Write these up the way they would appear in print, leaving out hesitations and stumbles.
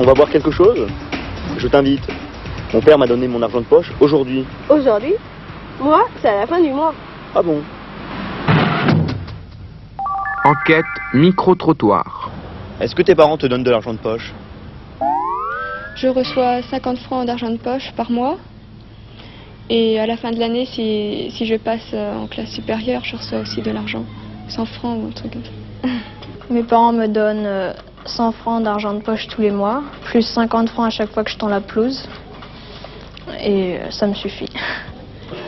va boire quelque chose? Je t'invite. Mon père m'a donné mon argent de poche aujourd'hui. Aujourd'hui? Moi, c'est à la fin du mois. Ah bon? Enquête micro-trottoir. Est-ce que tes parents te donnent de l'argent de poche? Je reçois 50 francs d'argent de poche par mois. Et à la fin de l'année, si je passe en classe supérieure, je reçois aussi de l'argent. 100 francs ou un truc comme ça. Mes parents me donnent 100 francs d'argent de poche tous les mois, plus 50 francs à chaque fois que je tends la pelouse. Et ça me suffit.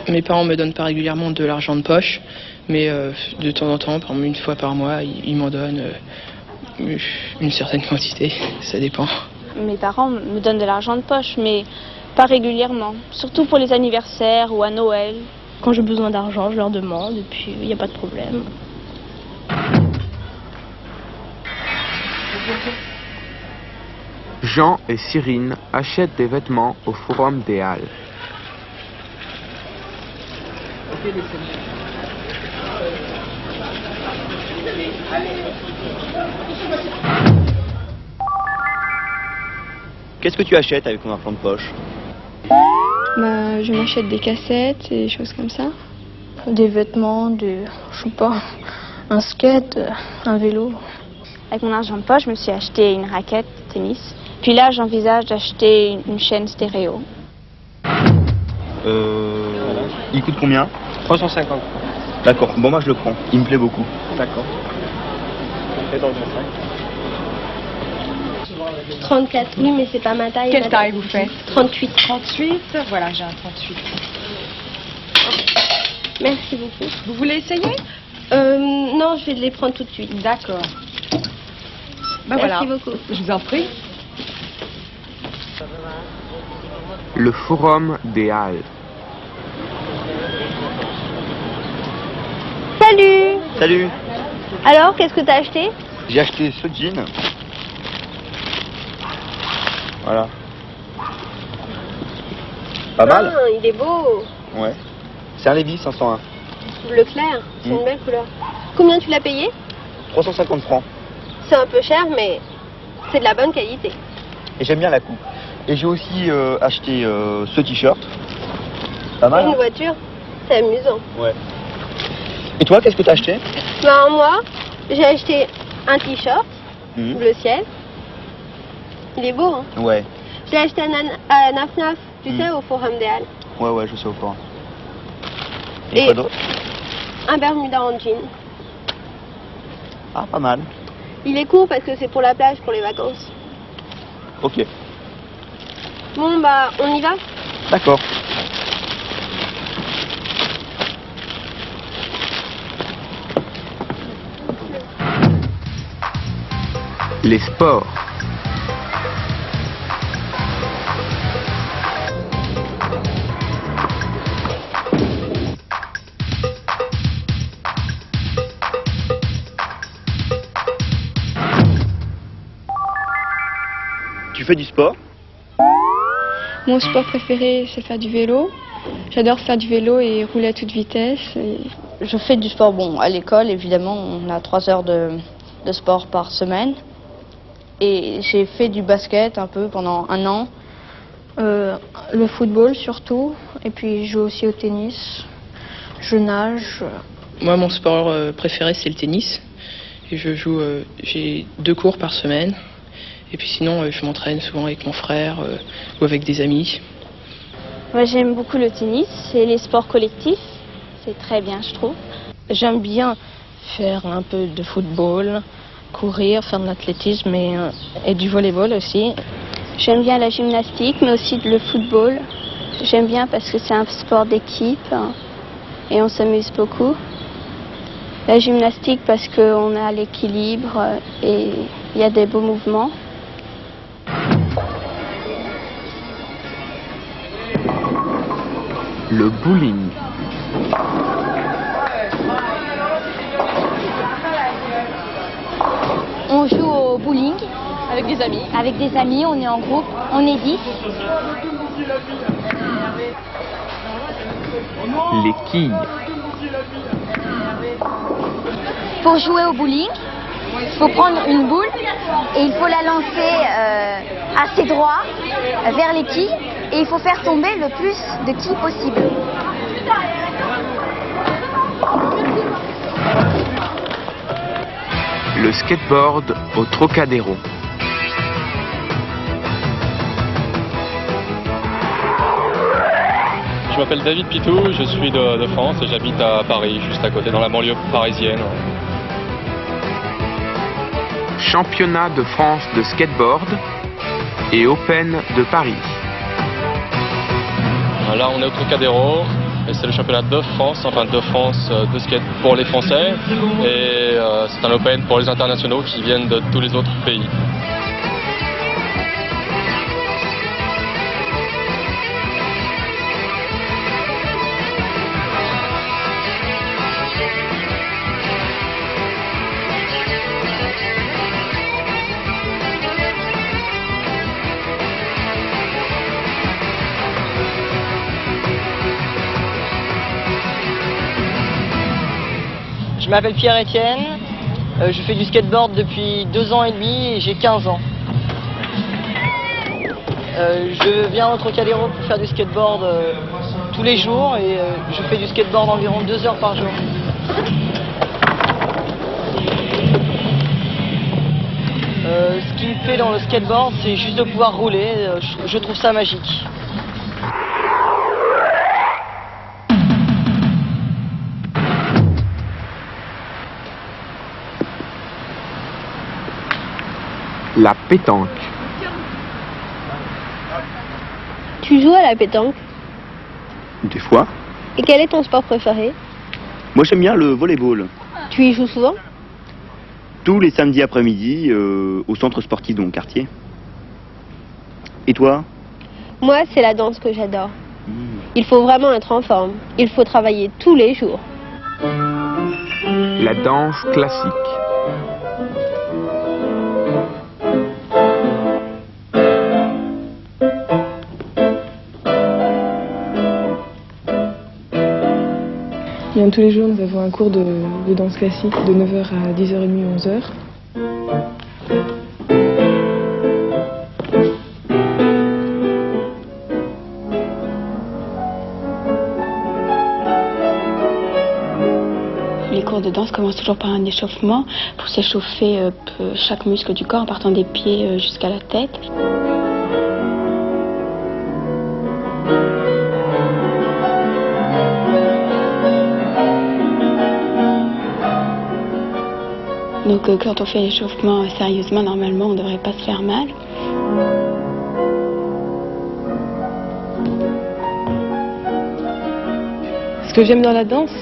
Mes parents me donnent pas régulièrement de l'argent de poche, mais de temps en temps, par exemple une fois par mois, ils m'en donnent une certaine quantité, ça dépend. Mes parents me donnent de l'argent de poche, mais pas régulièrement, surtout pour les anniversaires ou à Noël. Quand j'ai besoin d'argent, je leur demande et puis il n'y a pas de problème. Jean et Cyrine achètent des vêtements au Forum des Halles. Qu'est-ce que tu achètes avec ton argent de poche? Je m'achète des cassettes et des choses comme ça. Des vêtements, je sais pas, un skate, un vélo. Avec mon argent de poche, je me suis acheté une raquette de tennis. Puis là, j'envisage d'acheter une chaîne stéréo. Il coûte combien? 350. D'accord, bon moi je le prends, il me plaît beaucoup. D'accord. Et dans le sac. 34, oui, mais c'est pas ma taille. Quelle taille vous faites? 38. 38, voilà, j'ai un 38. Merci beaucoup. Vous voulez essayer? Non, je vais les prendre tout de suite. D'accord. Ben Merci voilà. beaucoup. Je vous en prie. Le Forum des Halles. Salut! Salut! Alors, qu'est-ce que t'as acheté? J'ai acheté ce jean. Voilà. Pas mal? Ah, il est beau. Ouais. C'est un Levi's 501. Bleu clair, c'est une belle couleur. Combien tu l'as payé? 350 francs. C'est un peu cher, mais c'est de la bonne qualité. Et j'aime bien la coupe. Et j'ai aussi acheté ce t-shirt. Pas mal? Une Hein? voiture, c'est amusant. Ouais. Et toi, qu'est-ce que t'as acheté? Ben, moi, j'ai acheté un t-shirt, bleu ciel. Il est beau, hein? Ouais. Je l'ai acheté à Naf Naf, tu sais, au Forum des Halles. Ouais, je sais au courant. Et Et quoi d'autre? un Bermuda en jean. Ah, pas mal. Il est court parce que c'est pour la plage, pour les vacances. Ok. Bon, bah, on y va? D'accord. Les sports. Tu fais du sport? Mon sport préféré, c'est faire du vélo. J'adore faire du vélo et rouler à toute vitesse. Je fais du sport, bon, à l'école, évidemment, on a 3 heures de sport par semaine. Et j'ai fait du basket un peu pendant 1 an. Le football surtout. Et puis je joue aussi au tennis. Je nage. Moi, mon sport préféré, c'est le tennis. Et j'ai 2 cours par semaine. Et puis sinon, je m'entraîne souvent avec mon frère ou avec des amis. Moi, j'aime beaucoup le tennis et les sports collectifs. C'est très bien, je trouve. J'aime bien faire un peu de football, courir, faire de l'athlétisme et du volleyball aussi. J'aime bien la gymnastique, mais aussi le football. J'aime bien parce que c'est un sport d'équipe et on s'amuse beaucoup. La gymnastique parce qu'on a l'équilibre et il y a des beaux mouvements. Le bowling. On joue au bowling avec des amis. Avec des amis, on est en groupe, on est 10. Les quilles. Pour jouer au bowling, il faut prendre une boule et il faut la lancer assez droit vers les quilles et il faut faire tomber le plus de quilles possible. Le skateboard au Trocadéro. Je m'appelle David Pitou, je suis de France et j'habite à Paris, juste à côté, dans la banlieue parisienne. Championnat de France de skateboard et Open de Paris. Là, on est au Trocadéro et c'est le championnat de France, de skate pour les Français. Et c'est un Open pour les internationaux qui viennent de tous les autres pays. Je m'appelle Pierre-Étienne, je fais du skateboard depuis 2 ans et demi et j'ai 15 ans. Je viens au Trocadéro pour faire du skateboard tous les jours et je fais du skateboard environ 2 heures par jour. Ce qui me plaît dans le skateboard, c'est juste de pouvoir rouler, je trouve ça magique. La pétanque. Tu joues à la pétanque? Des fois. Et quel est ton sport préféré? Moi j'aime bien le volleyball. Tu y joues souvent? Tous les samedis après-midi au centre sportif de mon quartier. Et toi? Moi, c'est la danse que j'adore. Il faut vraiment être en forme. Il faut travailler tous les jours. La danse classique. Bien, tous les jours, nous avons un cours de danse classique de 9h à 10h30, 11h. Les cours de danse commencent toujours par un échauffement pour s'échauffer chaque muscle du corps en partant des pieds jusqu'à la tête. Donc quand on fait l'échauffement sérieusement, normalement, on ne devrait pas se faire mal. Ce que j'aime dans la danse,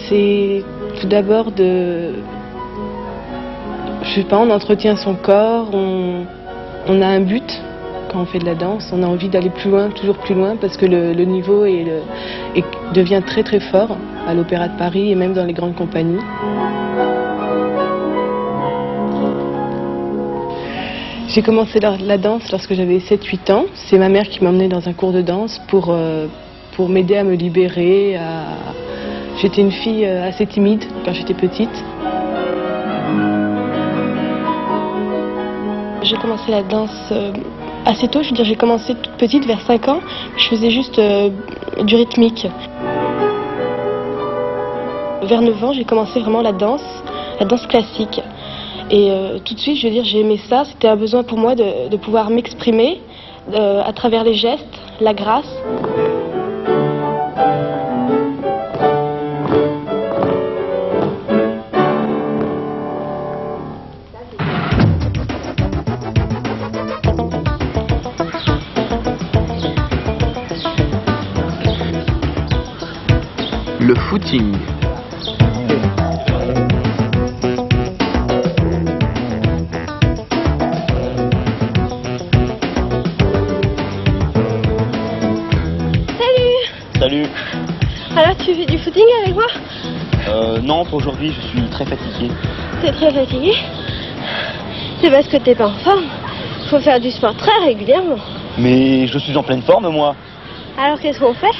c'est tout d'abord on entretient son corps, on a un but quand on fait de la danse, on a envie d'aller plus loin, toujours plus loin, parce que le niveau devient très très fort à l'Opéra de Paris et même dans les grandes compagnies. J'ai commencé la danse lorsque j'avais 7-8 ans. C'est ma mère qui m'emmenait dans un cours de danse pour m'aider à me libérer. J'étais une fille assez timide quand j'étais petite. J'ai commencé la danse assez tôt, je veux dire j'ai commencé toute petite, vers 5 ans. Je faisais juste du rythmique. Vers 9 ans, j'ai commencé vraiment la danse classique. Et tout de suite, je veux dire, j'ai aimé ça. C'était un besoin pour moi de pouvoir m'exprimer à travers les gestes, la grâce. Le footing. Salut. Alors tu fais du footing avec moi? Non, pour aujourd'hui je suis très fatigué. T'es très fatigué? C'est parce que t'es pas en forme. Faut faire du sport très régulièrement. Mais je suis en pleine forme moi. Alors qu'est-ce qu'on fait?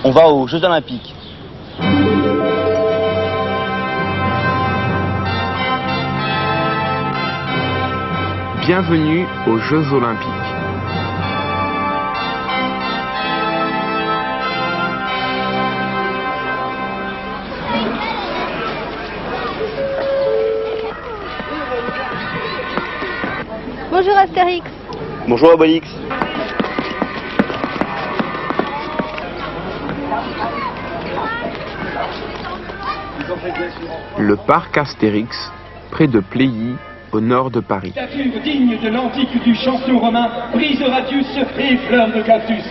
On va aux Jeux Olympiques. Bienvenue aux Jeux Olympiques. Bonjour Astérix. Bonjour Obélix. Le parc Astérix, près de Pléhy, au nord de Paris. Statue digne de l'antique du chanson romain, brise radius et fleurs de cactus.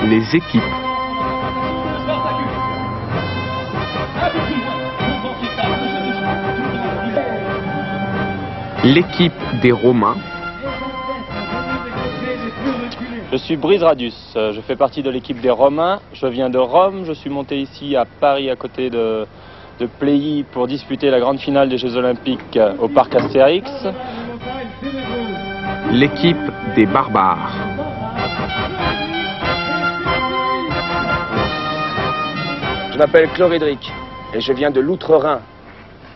Les équipes. L'équipe des Romains. Je suis Brise Radius, je fais partie de l'équipe des Romains, je viens de Rome, je suis monté ici à Paris à côté de Pléhy pour disputer la grande finale des Jeux Olympiques au parc Astérix. L'équipe des barbares. Je m'appelle Clorédric et je viens de l'Outre-Rhin,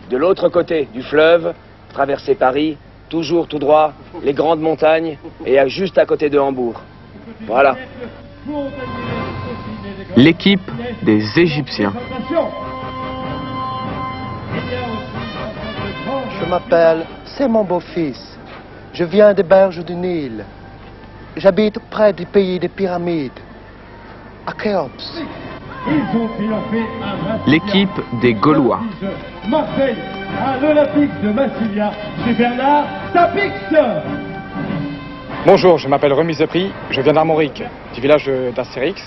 de l'autre côté du fleuve, traverser Paris, toujours tout droit, les grandes montagnes et juste à côté de Hambourg. Voilà. L'équipe des Égyptiens. Je m'appelle, c'est mon beau-fils. Je viens des berges du Nil. J'habite près du pays des pyramides, à Khéops. L'équipe des Gaulois. Marseille, à l'Olympique de Massilia, chez Bernard Tapix. Bonjour, je m'appelle Remise de Prix, je viens d'Armorique, du village d'Astérix.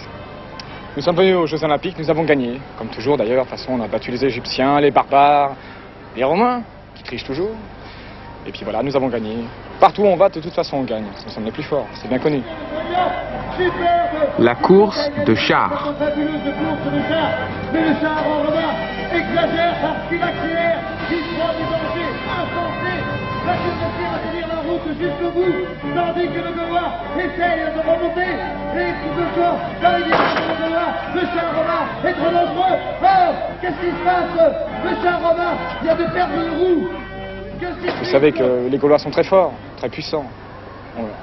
Nous sommes venus aux Jeux Olympiques, nous avons gagné. Comme toujours d'ailleurs, de toute façon on a battu les Égyptiens, les barbares, les Romains, qui trichent toujours. Et puis voilà, nous avons gagné. Partout où on va, de toute façon on gagne. Nous sommes les plus forts, c'est bien connu. La course de chars. Mais le char en romain exagère parce qu'il accélère, il prend des dangers insensés. La supporter à tenir la route jusqu'au bout, tandis que le Gaulois essaye de remonter. Et tout de suite, dans les directions du Gaulois, le char romain est trop dangereux. Oh, qu'est-ce qui se passe? Le char romain vient de perdre le roue. Vous savez que les Gaulois sont très forts, très puissants.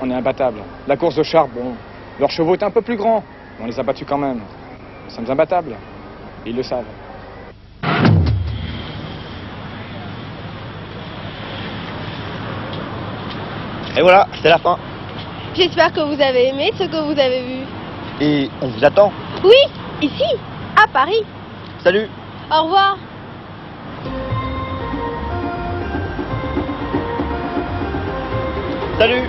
On est imbattables. La course de chars, bon, leurs chevaux étaient un peu plus grands, mais on les a battus quand même. Nous sommes imbattables. Et ils le savent. Et voilà, c'est la fin. J'espère que vous avez aimé ce que vous avez vu. Et on vous attend. Oui, ici, à Paris. Salut. Au revoir. Salut.